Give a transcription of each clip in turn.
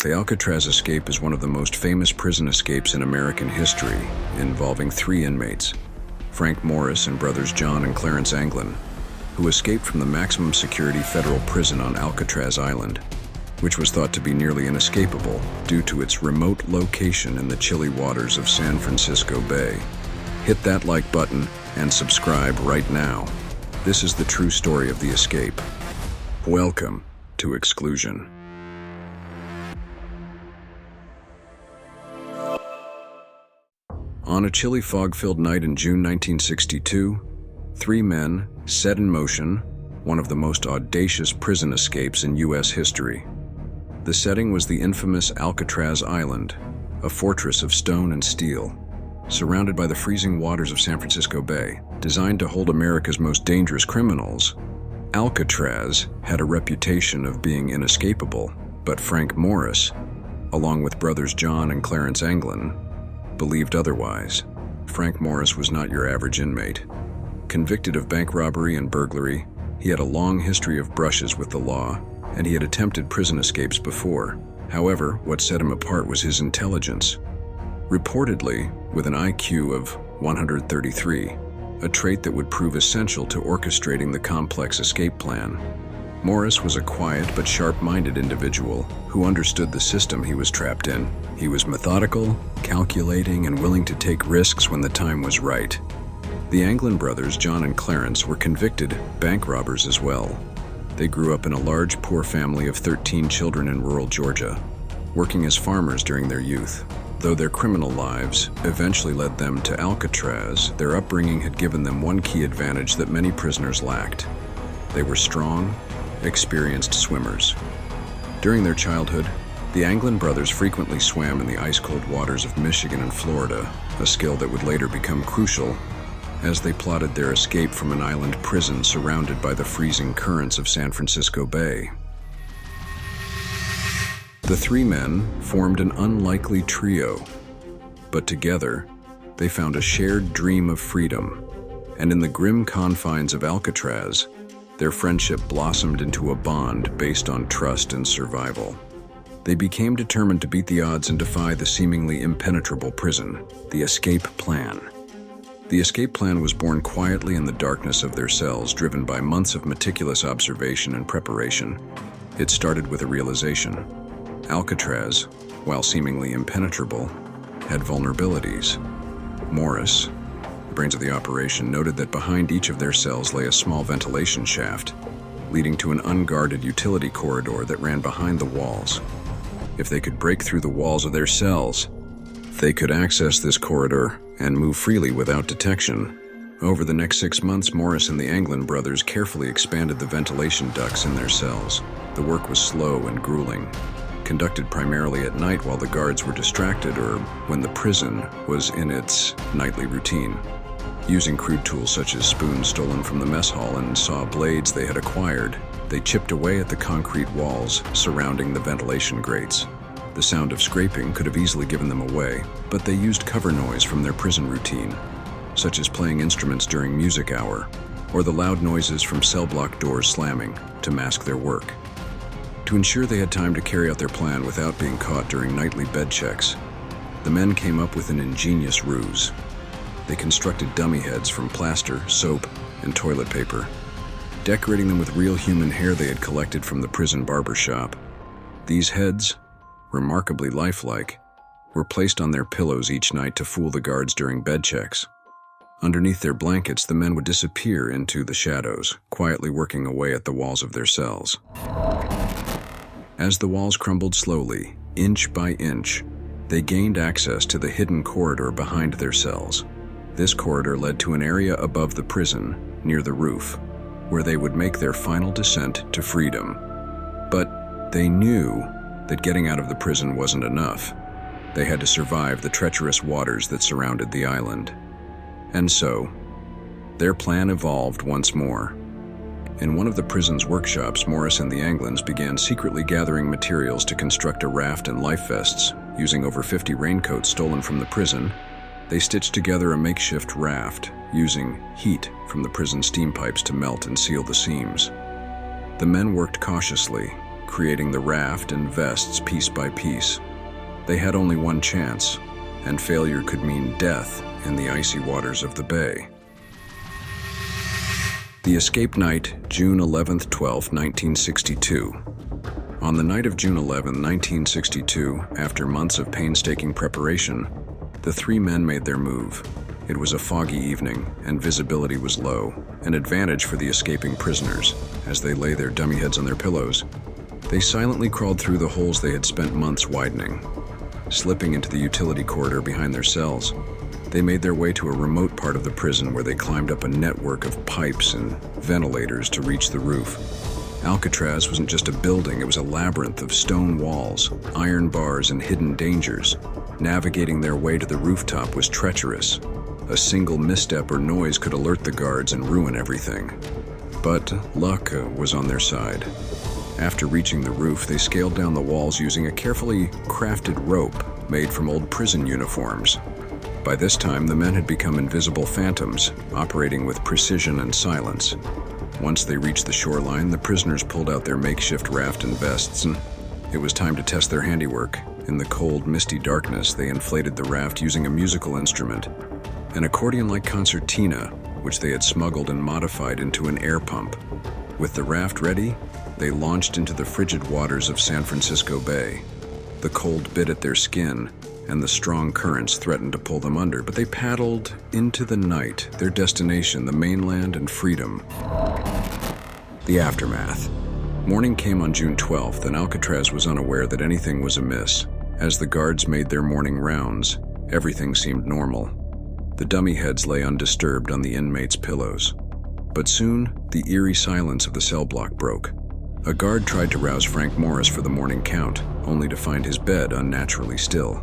The Alcatraz escape is one of the most famous prison escapes in American history, involving 3 inmates, Frank Morris and brothers John and Clarence Anglin, who escaped from the maximum security federal prison on Alcatraz Island, which was thought to be nearly inescapable due to its remote location in the chilly waters of San Francisco Bay. Hit that like button and subscribe right now. This is the true story of the escape. Welcome to Exclusion. On a chilly fog-filled night in June 1962, 3 men set in motion one of the most audacious prison escapes in U.S. history. The setting was the infamous Alcatraz Island, a fortress of stone and steel, surrounded by the freezing waters of San Francisco Bay. Designed to hold America's most dangerous criminals, Alcatraz had a reputation of being inescapable, but Frank Morris, along with brothers John and Clarence Anglin, believed otherwise. Frank Morris was not your average inmate. Convicted of bank robbery and burglary, he had a long history of brushes with the law, and he had attempted prison escapes before. However, what set him apart was his intelligence. Reportedly, with an IQ of 133, a trait that would prove essential to orchestrating the complex escape plan. Morris was a quiet but sharp-minded individual who understood the system he was trapped in. He was methodical, calculating, and willing to take risks when the time was right. The Anglin brothers, John and Clarence, were convicted bank robbers as well. They grew up in a large, poor family of 13 children in rural Georgia, working as farmers during their youth. Though their criminal lives eventually led them to Alcatraz, their upbringing had given them one key advantage that many prisoners lacked. They were strong, experienced swimmers. During their childhood, the Anglin brothers frequently swam in the ice-cold waters of Michigan and Florida, a skill that would later become crucial as they plotted their escape from an island prison surrounded by the freezing currents of San Francisco Bay. The 3 men formed an unlikely trio, but together, they found a shared dream of freedom, and in the grim confines of Alcatraz, their friendship blossomed into a bond based on trust and survival. They became determined to beat the odds and defy the seemingly impenetrable prison. The escape plan. The escape plan was born quietly in the darkness of their cells, driven by months of meticulous observation and preparation. It started with a realization. Alcatraz, while seemingly impenetrable, had vulnerabilities. Morris, the brains of the operation, noted that behind each of their cells lay a small ventilation shaft, leading to an unguarded utility corridor that ran behind the walls. If they could break through the walls of their cells, they could access this corridor and move freely without detection. Over the next 6 months, Morris and the Anglin brothers carefully expanded the ventilation ducts in their cells. The work was slow and grueling, conducted primarily at night while the guards were distracted or when the prison was in its nightly routine. Using crude tools such as spoons stolen from the mess hall and saw blades they had acquired, they chipped away at the concrete walls surrounding the ventilation grates. The sound of scraping could have easily given them away, but they used cover noise from their prison routine, such as playing instruments during music hour, or the loud noises from cell block doors slamming, to mask their work. To ensure they had time to carry out their plan without being caught during nightly bed checks, the men came up with an ingenious ruse. They constructed dummy heads from plaster, soap, and toilet paper, decorating them with real human hair they had collected from the prison barber shop. These heads, remarkably lifelike, were placed on their pillows each night to fool the guards during bed checks. Underneath their blankets, the men would disappear into the shadows, quietly working away at the walls of their cells. As the walls crumbled slowly, inch by inch, they gained access to the hidden corridor behind their cells. This corridor led to an area above the prison, near the roof, where they would make their final descent to freedom. But they knew that getting out of the prison wasn't enough. They had to survive the treacherous waters that surrounded the island. And so, their plan evolved once more. In one of the prison's workshops, Morris and the Anglins began secretly gathering materials to construct a raft and life vests. Using over 50 raincoats stolen from the prison, they stitched together a makeshift raft, using heat from the prison steam pipes to melt and seal the seams. The men worked cautiously, creating the raft and vests piece by piece. They had only one chance, and failure could mean death in the icy waters of the bay. The escape night, June 11th, 12th, 1962. On the night of June 11, 1962, after months of painstaking preparation, the three men made their move. It was a foggy evening, and visibility was low, an advantage for the escaping prisoners. As they lay their dummy heads on their pillows, they silently crawled through the holes they had spent months widening. Slipping into the utility corridor behind their cells, they made their way to a remote part of the prison where they climbed up a network of pipes and ventilators to reach the roof. Alcatraz wasn't just a building, it was a labyrinth of stone walls, iron bars, and hidden dangers. Navigating their way to the rooftop was treacherous. A single misstep or noise could alert the guards and ruin everything. But luck was on their side. After reaching the roof, they scaled down the walls using a carefully crafted rope made from old prison uniforms. By this time, the men had become invisible phantoms, operating with precision and silence. Once they reached the shoreline, the prisoners pulled out their makeshift raft and vests, and it was time to test their handiwork. In the cold, misty darkness, they inflated the raft using a musical instrument, an accordion-like concertina, which they had smuggled and modified into an air pump. With the raft ready, they launched into the frigid waters of San Francisco Bay. The cold bit at their skin, and the strong currents threatened to pull them under, but they paddled into the night, their destination, the mainland and freedom. The aftermath. Morning came on June 12th, and Alcatraz was unaware that anything was amiss. As the guards made their morning rounds, everything seemed normal. The dummy heads lay undisturbed on the inmates' pillows. But soon, the eerie silence of the cell block broke. A guard tried to rouse Frank Morris for the morning count, only to find his bed unnaturally still.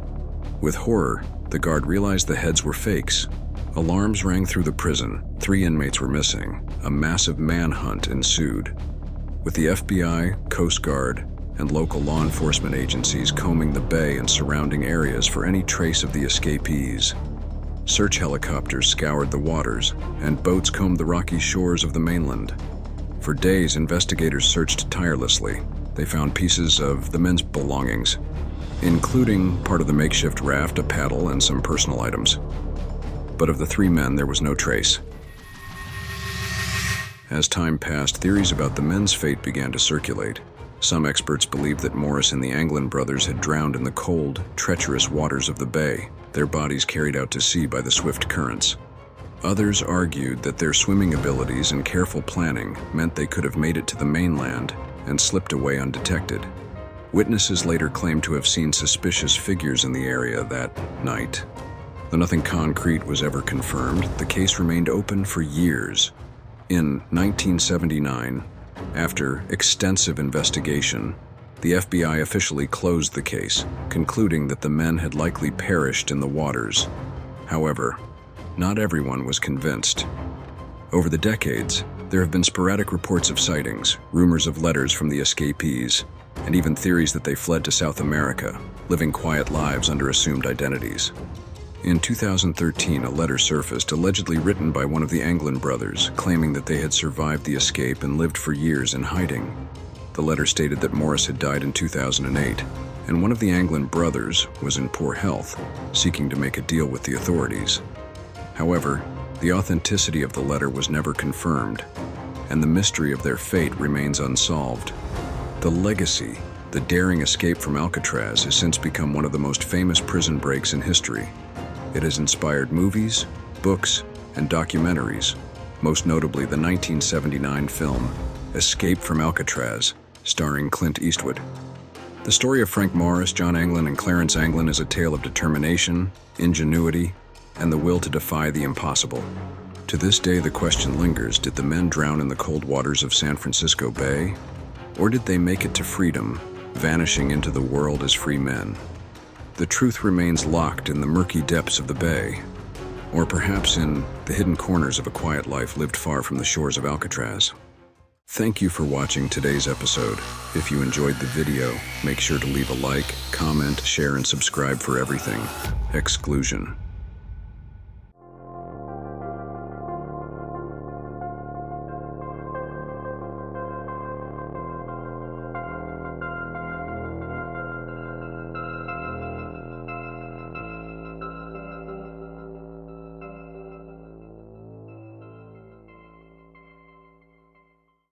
With horror, the guard realized the heads were fakes. Alarms rang through the prison. 3 inmates were missing. A massive manhunt ensued, with the FBI, Coast Guard, and local law enforcement agencies combing the bay and surrounding areas for any trace of the escapees. Search helicopters scoured the waters, and boats combed the rocky shores of the mainland. For days, investigators searched tirelessly. They found pieces of the men's belongings, including part of the makeshift raft, a paddle, and some personal items. But of the 3 men, there was no trace. As time passed, theories about the men's fate began to circulate. Some experts believed that Morris and the Anglin brothers had drowned in the cold, treacherous waters of the bay, their bodies carried out to sea by the swift currents. Others argued that their swimming abilities and careful planning meant they could have made it to the mainland and slipped away undetected. Witnesses later claimed to have seen suspicious figures in the area that night. Though nothing concrete was ever confirmed, the case remained open for years. In 1979, after extensive investigation, the FBI officially closed the case, concluding that the men had likely perished in the waters. However, not everyone was convinced. Over the decades, there have been sporadic reports of sightings, rumors of letters from the escapees, and even theories that they fled to South America, living quiet lives under assumed identities. In 2013, a letter surfaced, allegedly written by one of the Anglin brothers, claiming that they had survived the escape and lived for years in hiding. The letter stated that Morris had died in 2008, and one of the Anglin brothers was in poor health, seeking to make a deal with the authorities. However, the authenticity of the letter was never confirmed, and the mystery of their fate remains unsolved. The legacy, the daring escape from Alcatraz, has since become one of the most famous prison breaks in history. It has inspired movies, books, and documentaries, most notably the 1979 film Escape from Alcatraz, starring Clint Eastwood. The story of Frank Morris, John Anglin, and Clarence Anglin is a tale of determination, ingenuity, and the will to defy the impossible. To this day, the question lingers: did the men drown in the cold waters of San Francisco Bay? Or did they make it to freedom, vanishing into the world as free men? The truth remains locked in the murky depths of the bay, or perhaps in the hidden corners of a quiet life lived far from the shores of Alcatraz. Thank you for watching today's episode. If you enjoyed the video, make sure to leave a like, comment, share, and subscribe for everything Exclusion.